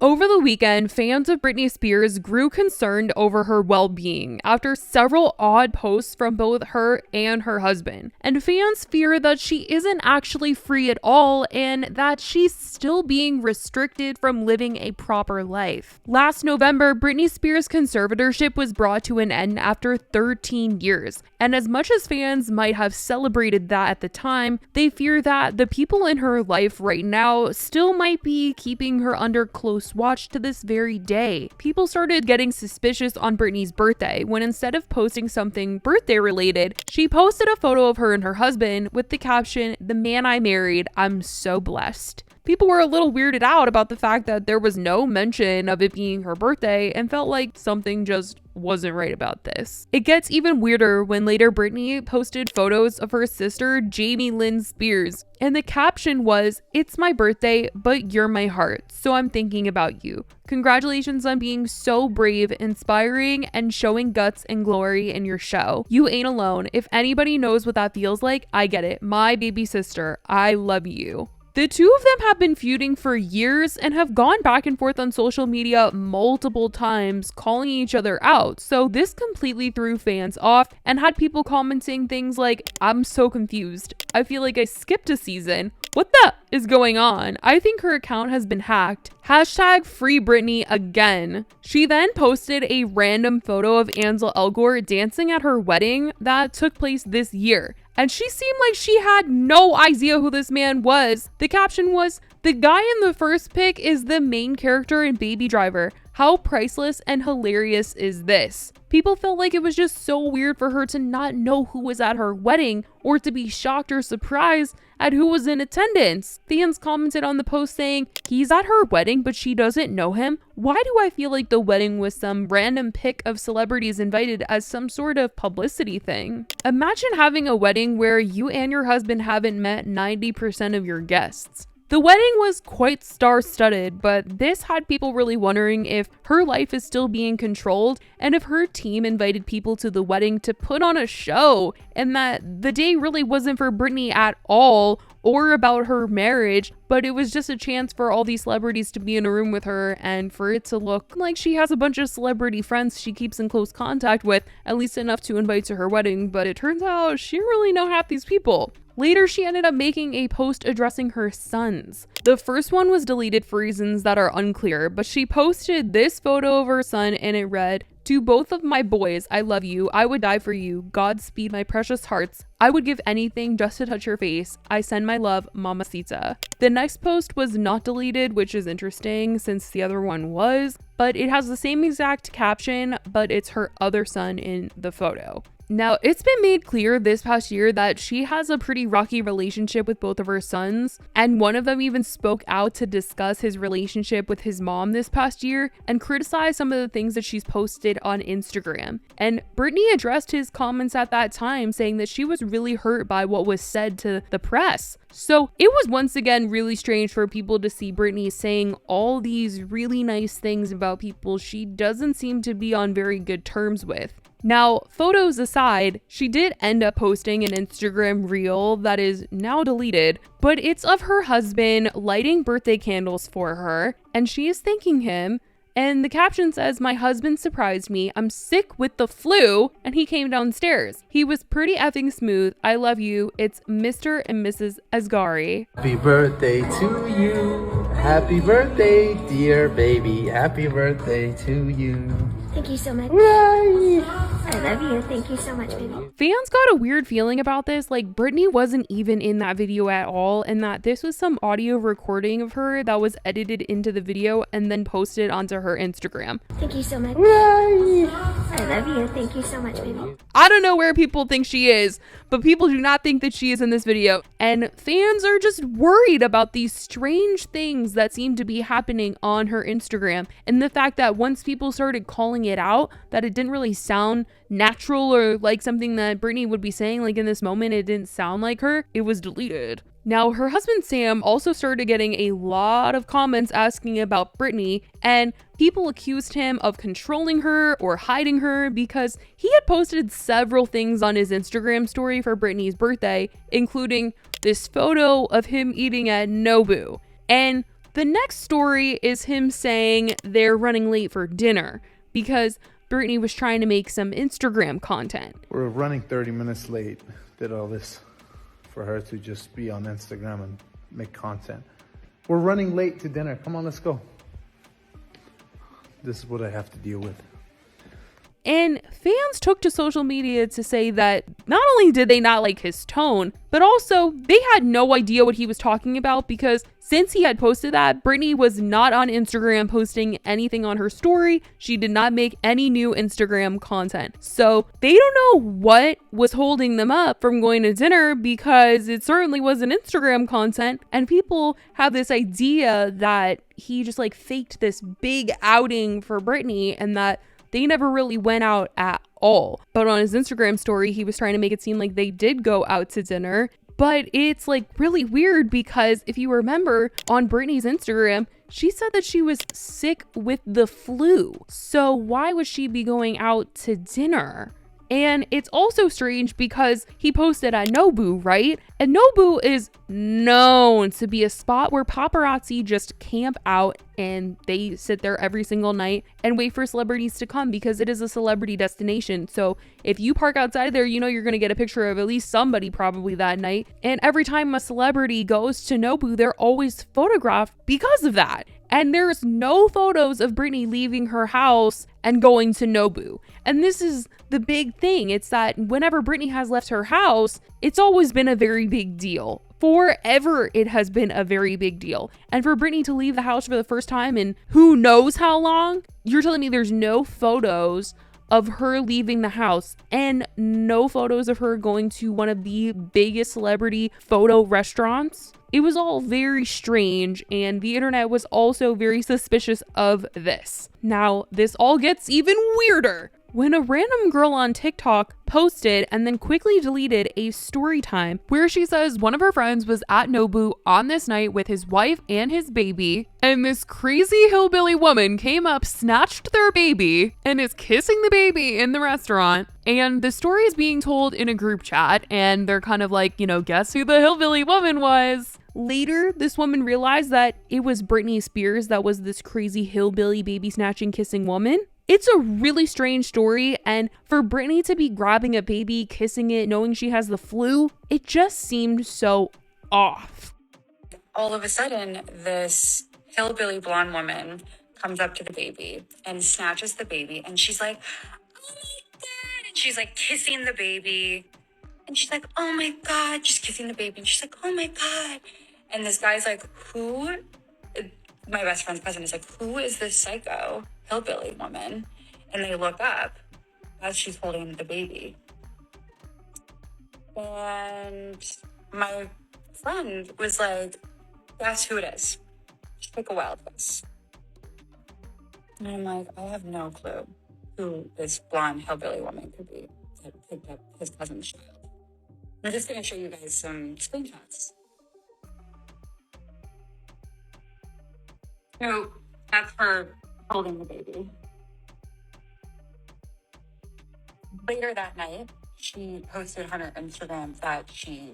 Over the weekend, fans of Britney Spears grew concerned over her well-being after several odd posts from both her and her husband. And fans fear that she isn't actually free at all and that she's still being restricted from living a proper life. Last November, Britney Spears' conservatorship was brought to an end after 13 years. And as much as fans might have celebrated that at the time, they fear that the people in her life right now still might be keeping her under close watch to this very day. People started getting suspicious on Britney's birthday when instead of posting something birthday related, she posted a photo of her and her husband with the caption, "The man I married, I'm so blessed." People were a little weirded out about the fact that there was no mention of it being her birthday and felt like something just wasn't right about this. It gets even weirder when later Britney posted photos of her sister Jamie Lynn Spears, and the caption was, "It's my birthday, but you're my heart, so I'm thinking about you. Congratulations on being so brave, inspiring, and showing guts and glory in your show. You ain't alone. If anybody knows what that feels like, I get it. My baby sister, I love you." The two of them have been feuding for years and have gone back and forth on social media multiple times, calling each other out. So this completely threw fans off and had people commenting things like, "I'm so confused. I feel like I skipped a season. What the is going on? I think her account has been hacked. Hashtag free Britney again." She then posted a random photo of Ansel Elgort dancing at her wedding that took place this year. And she seemed like she had no idea who this man was. The caption was, "The guy in the first pic is the main character in Baby Driver. How priceless and hilarious is this?" People felt like it was just so weird for her to not know who was at her wedding or to be shocked or surprised at who was in attendance. Theans commented on the post saying, "He's at her wedding, but she doesn't know him. Why do I feel like the wedding was some random pic of celebrities invited as some sort of publicity thing?" Imagine having a wedding where you and your husband haven't met 90% of your guests. The wedding was quite star-studded, but this had people really wondering if her life is still being controlled and if her team invited people to the wedding to put on a show, and that the day really wasn't for Britney at all or about her marriage, but it was just a chance for all these celebrities to be in a room with her and for it to look like she has a bunch of celebrity friends she keeps in close contact with, at least enough to invite to her wedding, but it turns out she didn't really know half these people. Later, she ended up making a post addressing her sons. The first one was deleted for reasons that are unclear, but she posted this photo of her son and it read, "To both of my boys, I love you. I would die for you. Godspeed, my precious hearts. I would give anything just to touch your face. I send my love, Mamacita." The next post was not deleted, which is interesting since the other one was, but it has the same exact caption, but it's her other son in the photo. Now, it's been made clear this past year that she has a pretty rocky relationship with both of her sons, and one of them even spoke out to discuss his relationship with his mom this past year and criticize some of the things that she's posted on Instagram. And Britney addressed his comments at that time, saying that she was really hurt by what was said to the press. So it was once again really strange for people to see Britney saying all these really nice things about people she doesn't seem to be on very good terms with. Now, photos aside, she did end up posting an Instagram reel that is now deleted, but it's of her husband lighting birthday candles for her, and she is thanking him. And the caption says, "My husband surprised me. I'm sick with the flu, and he came downstairs. He was pretty effing smooth. I love you. It's Mr. and Mrs. Asghari." Happy birthday to you. Happy birthday, dear baby. Happy birthday to you. Thank you so much. Yay! I love you. Thank you so much, baby. Fans got a weird feeling about this, like Britney wasn't even in that video at all, and that this was some audio recording of her that was edited into the video and then posted onto her Instagram. Thank you so much. Yay! I love you. Thank you so much, baby. I don't know where people think she is, but people do not think that she is in this video. And fans are just worried about these strange things that seem to be happening on her Instagram. And the fact that once people started calling it out, that it didn't really sound natural or like something that Britney would be saying, like in this moment, it didn't sound like her, it was deleted. Now, her husband Sam also started getting a lot of comments asking about Britney, and people accused him of controlling her or hiding her because he had posted several things on his Instagram story for Britney's birthday, including this photo of him eating at Nobu. And The next story is him saying they're running late for dinner because Brittany was trying to make some Instagram content. We're running 30 minutes late. Did all this for her to just be on Instagram and make content. We're running late to dinner. Come on, let's go. This is what I have to deal with. And fans took to social media to say that not only did they not like his tone, but also they had no idea what he was talking about, because since he had posted that, Britney was not on Instagram posting anything on her story. She did not make any new Instagram content. So they don't know what was holding them up from going to dinner, because it certainly wasn't Instagram content. And people have this idea that he just like faked this big outing for Britney and that they never really went out at all. But on his Instagram story, he was trying to make it seem like they did go out to dinner. But it's like really weird, because if you remember on Britney's Instagram, she said that she was sick with the flu. So why would she be going out to dinner? And it's also strange because he posted at Nobu, right? And Nobu is known to be a spot where paparazzi just camp out and they sit there every single night and wait for celebrities to come, because it is a celebrity destination. So if you park outside there, you know you're going to get a picture of at least somebody probably that night. And every time a celebrity goes to Nobu, they're always photographed because of that. And there's no photos of Britney leaving her house and going to Nobu. And this is the big thing. It's that whenever Britney has left her house, it's always been a very big deal. Forever, it has been a very big deal. And for Britney to leave the house for the first time in who knows how long, you're telling me there's no photos of her leaving the house and no photos of her going to one of the biggest celebrity photo restaurants? It was all very strange, and the internet was also very suspicious of this. Now, this all gets even weirder when a random girl on TikTok posted and then quickly deleted a story time where she says one of her friends was at Nobu on this night with his wife and his baby, and this crazy hillbilly woman came up, snatched their baby, and is kissing the baby in the restaurant. And the story is being told in a group chat, and they're kind of like, guess who the hillbilly woman was? Later, this woman realized that it was Britney Spears that was this crazy hillbilly baby snatching kissing woman. It's a really strange story, and for Britney to be grabbing a baby, kissing it, knowing she has the flu, it just seemed so off. All of a sudden, this hillbilly blonde woman comes up to the baby and snatches the baby, and she's like, oh my God, and she's like kissing the baby, and she's like, oh my God, just kissing the baby, and she's like, oh my God. And this guy's like, who? My best friend's cousin is like, who is this psycho hillbilly woman? And they look up as she's holding the baby. And my friend was like, guess who it is? Just take a wild guess. And I'm like, I have no clue who this blonde hillbilly woman could be that picked up his cousin's child. I'm just going to show you guys some screenshots. So that's her holding the baby. Later that night, she posted on her Instagram that she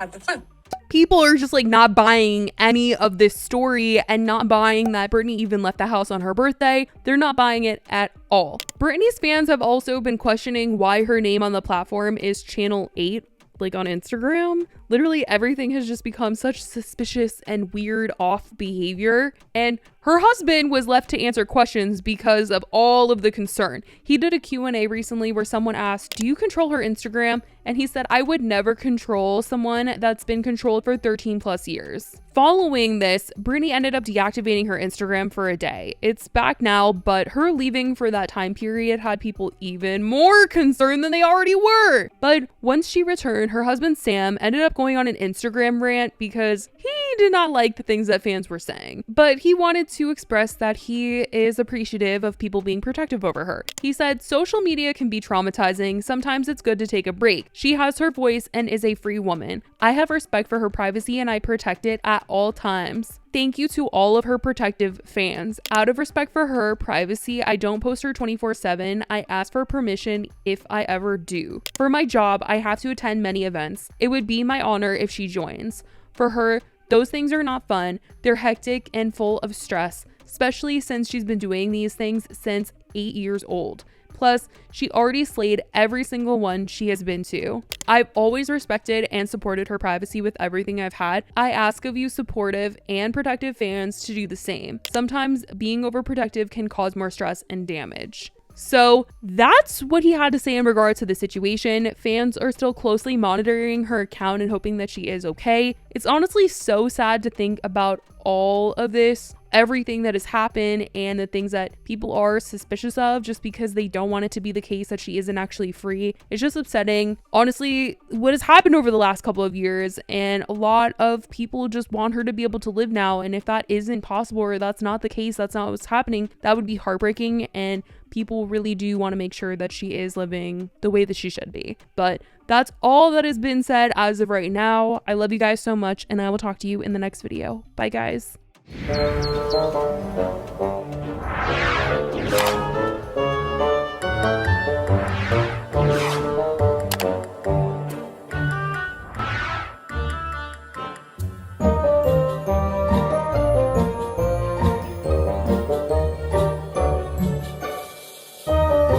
had the flu. People are just like not buying any of this story and not buying that Britney even left the house on her birthday. They're not buying it at all. Britney's fans have also been questioning why her name on the platform is Channel 8, like on Instagram. Literally everything has just become such suspicious and weird off behavior. And her husband was left to answer questions because of all of the concern. He did a Q&A recently where someone asked, do you control her Instagram? And he said, I would never control someone that's been controlled for 13 plus years. Following this, Britney ended up deactivating her Instagram for a day. It's back now, but her leaving for that time period had people even more concerned than they already were. But once she returned, her husband Sam ended up going on an Instagram rant because he did not like the things that fans were saying. But he wanted to express that he is appreciative of people being protective over her. He said, social media can be traumatizing. Sometimes it's good to take a break. She has her voice and is a free woman. I have respect for her privacy and I protect it at all times. Thank you to all of her protective fans. Out of respect for her privacy, I don't post her 24/7. I ask for permission if I ever do. For my job, I have to attend many events. It would be my honor if she joins. For her Those things are not fun. They're hectic and full of stress, especially since she's been doing these things since 8 years old. Plus, she already slayed every single one she has been to. I've always respected and supported her privacy with everything I've had. I ask of you supportive and protective fans to do the same. Sometimes being overprotective can cause more stress and damage. So that's what he had to say in regard to the situation. Fans are still closely monitoring her account and hoping that she is okay. It's honestly so sad to think about all of this, everything that has happened, and the things that people are suspicious of just because they don't want it to be the case that she isn't actually free. It's just upsetting. Honestly, what has happened over the last couple of years, and a lot of people just want her to be able to live now. And if that isn't possible, or that's not the case, that's not what's happening, that would be heartbreaking. And people really do want to make sure that she is living the way that she should be. But that's all that has been said as of right now. I love you guys so much, and I will talk to you in the next video. Bye, guys.